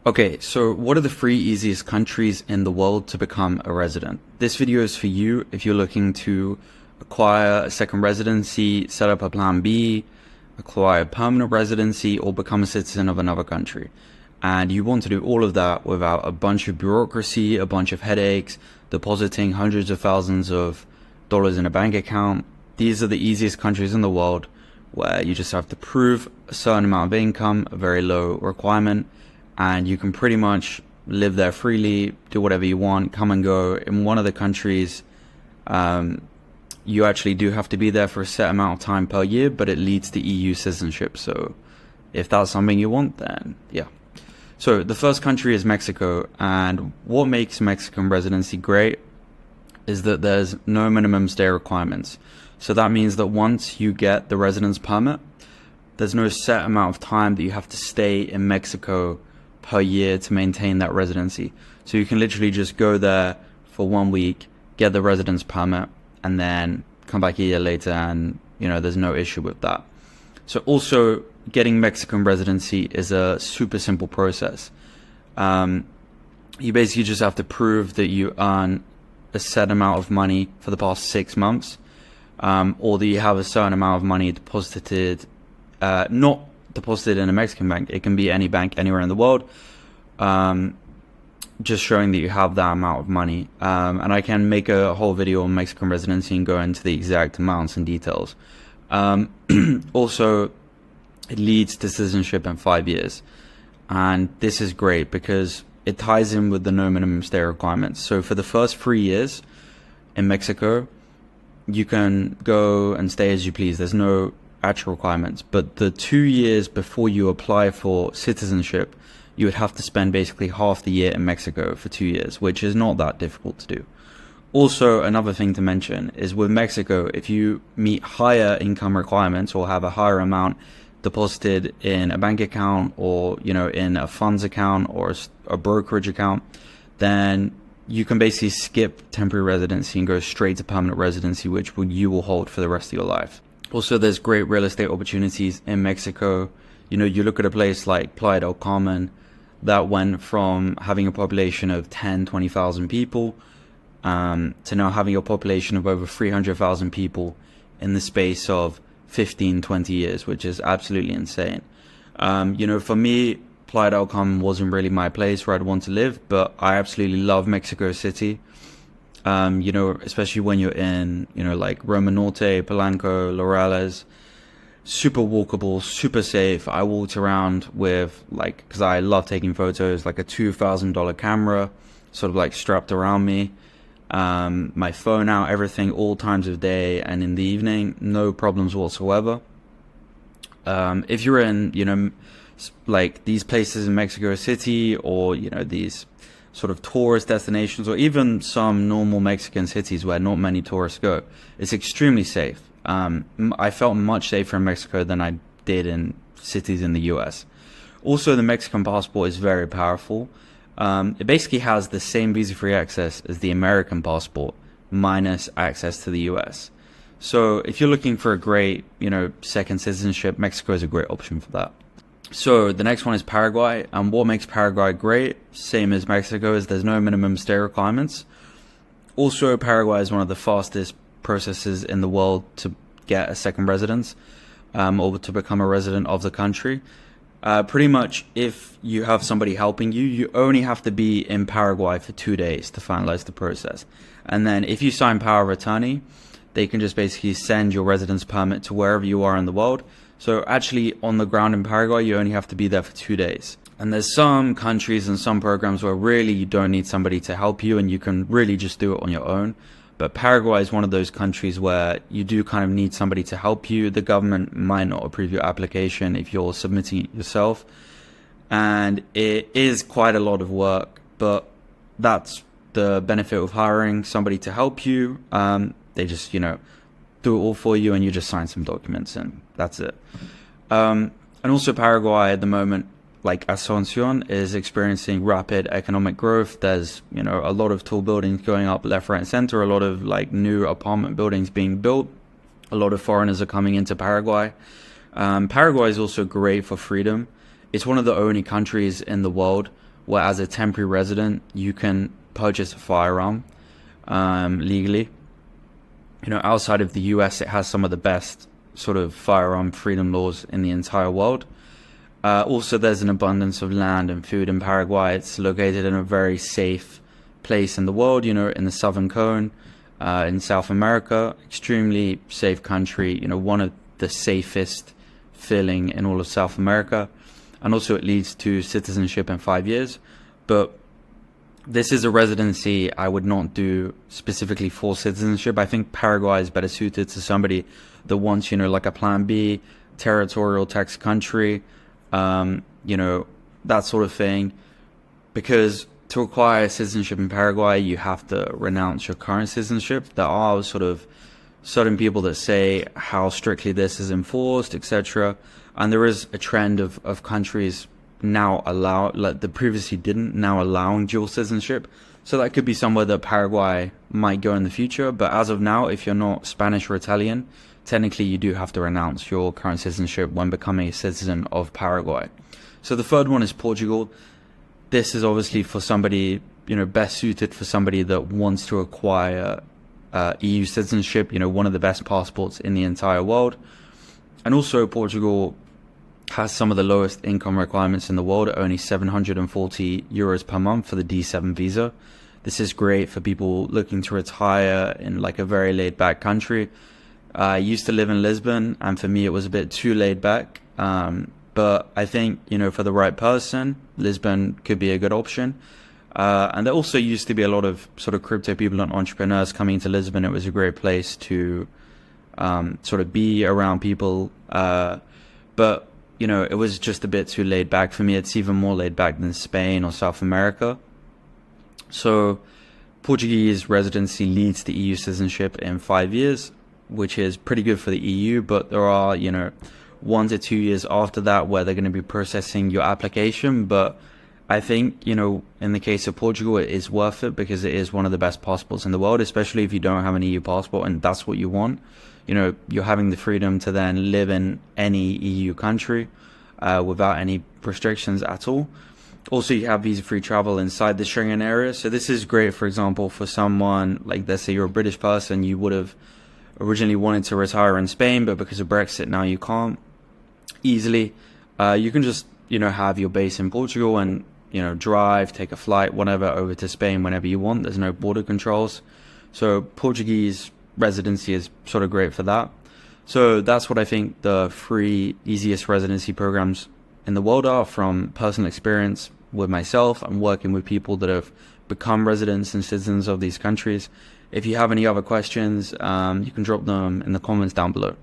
Okay, so what are the 3 easiest countries in the world to become a resident? This video is for you if you're looking to acquire a second residency, set up a plan B, acquire permanent residency, or become a citizen of another country. And you want to do all of that without a bunch of bureaucracy, a bunch of headaches, depositing hundreds of thousands of dollars in a bank account. These are the easiest countries in the world where you just have to prove a certain amount of income, a very low requirement, and you can pretty much live there freely, do whatever you want, come and go. In one of the countries, you actually do have to be there for a set amount of time per year, but it leads to EU citizenship. So if that's something you want, then yeah. So the first country is Mexico, and what makes Mexican residency great is that there's no minimum stay requirements. So that means that once you get the residence permit, there's no set amount of time that you have to stay in Mexico per year to maintain that residency. So you can literally just go there for 1 week, get the residence permit, and then come back a year later, and there's no issue with that. So also getting Mexican residency is a super simple process. You basically just have to prove that you earn a set amount of money for the past 6 months, or that you have a certain amount of money deposited, not deposited in a Mexican bank. It can be any bank anywhere in the world, just showing that you have that amount of money. And I can make a whole video on Mexican residency and go into the exact amounts and details. Also, it leads to citizenship in 5 years, and this is great because it ties in with the no minimum stay requirements. So for the first 3 years in Mexico, you can go and stay as you please. There's no actual requirements, but the 2 years before you apply for citizenship, you would have to spend basically half the year in Mexico for 2 years, which is not that difficult to do. Also, another thing to mention is with Mexico, if you meet higher income requirements or have a higher amount deposited in a bank account, or in a funds account or a brokerage account, then you can basically skip temporary residency and go straight to permanent residency, which you will hold for the rest of your life. Also, there's great real estate opportunities in Mexico. You look at a place like Playa del Carmen that went from having a population of 20,000 people to now having a population of over 300,000 people in the space of 15-20 years, which is absolutely insane. For me, Playa del Carmen wasn't really my place where I'd want to live, but I absolutely love Mexico City. Especially when you're in, like Roma Norte, Polanco, Laurales, super walkable, super safe. I walked around with, because I love taking photos, like a $2,000 camera, sort of strapped around me, my phone out, everything, all times of day and in the evening, no problems whatsoever. If you're in, these places in Mexico City, or, these sort of tourist destinations, or even some normal Mexican cities where not many tourists go, it's extremely safe. I felt much safer in Mexico than I did in cities in the US. Also, the Mexican passport is very powerful. It basically has the same visa-free access as the American passport, minus access to the US. So if you're looking for a great, second citizenship, Mexico is a great option for that. So the next one is Paraguay, and what makes Paraguay great, same as Mexico, is there's no minimum stay requirements. Also, Paraguay is one of the fastest processes in the world to get a second residence, or to become a resident of the country. Pretty much, if you have somebody helping you, you only have to be in Paraguay for 2 days to finalize the process. And then if you sign power of attorney, they can just basically send your residence permit to wherever you are in the world. So actually, on the ground in Paraguay, you only have to be there for 2 days. And there's some countries and some programs where really you don't need somebody to help you, and you can really just do it on your own. But Paraguay is one of those countries where you do kind of need somebody to help you. The government might not approve your application if you're submitting it yourself. And it is quite a lot of work, but that's the benefit of hiring somebody to help you. They just, do it all for you, and you just sign some documents, and that's it. And also Paraguay at the moment, like Asuncion, is experiencing rapid economic growth. There's, a lot of tall buildings going up left, right, and center, a lot of new apartment buildings being built. A lot of foreigners are coming into Paraguay. Paraguay is also great for freedom. It's one of the only countries in the world where, as a temporary resident, you can purchase a firearm legally. Outside of the US, it has some of the best sort of firearm freedom laws in the entire world. Also, there's an abundance of land and food in Paraguay. It's located in a very safe place in the world, in the Southern Cone, in South America. Extremely safe country, one of the safest feeling in all of South America. And also it leads to citizenship in 5 years. But this is a residency I would not do specifically for citizenship. I think Paraguay is better suited to somebody that wants, like a plan B, territorial tax country, that sort of thing. Because to acquire citizenship in Paraguay, you have to renounce your current citizenship. There are sort of certain people that say how strictly this is enforced, etc. And there is a trend of countries now allow, like the previously didn't, now allowing dual citizenship. So that could be somewhere that Paraguay might go in the future. But as of now, if you're not Spanish or Italian, technically you do have to renounce your current citizenship when becoming a citizen of Paraguay. So the third one is Portugal. This is obviously for somebody, best suited for somebody that wants to acquire EU citizenship, one of the best passports in the entire world. And also Portugal has some of the lowest income requirements in the world, at only 740 euros per month for the D7 visa. This is great for people looking to retire in like a very laid back country. I used to live in Lisbon, and for me it was a bit too laid back. But I think, for the right person, Lisbon could be a good option. And there also used to be a lot of sort of crypto people and entrepreneurs coming to Lisbon. It was a great place to sort of be around people. But, it was just a bit too laid back for me. It's even more laid back than Spain or South America. So Portuguese residency leads to EU citizenship in 5 years, which is pretty good for the EU. But there are, 1 to 2 years after that where they're going to be processing your application. But I think, in the case of Portugal, it is worth it because it is one of the best passports in the world, especially if you don't have an EU passport and that's what you want. You're having the freedom to then live in any EU country without any restrictions at all. Also, you have visa-free travel inside the Schengen area. So this is great, for example, for someone like, let's say you're a British person, you would have originally wanted to retire in Spain, but because of Brexit now you can't easily. You can just, have your base in Portugal and, drive, take a flight, whatever, over to Spain whenever you want. There's no border controls. So Portuguese residency is sort of great for that. So that's what I think the 3 easiest residency programs in the world are, from personal experience with myself and working with people that have become residents and citizens of these countries. If you have any other questions, you can drop them in the comments down below.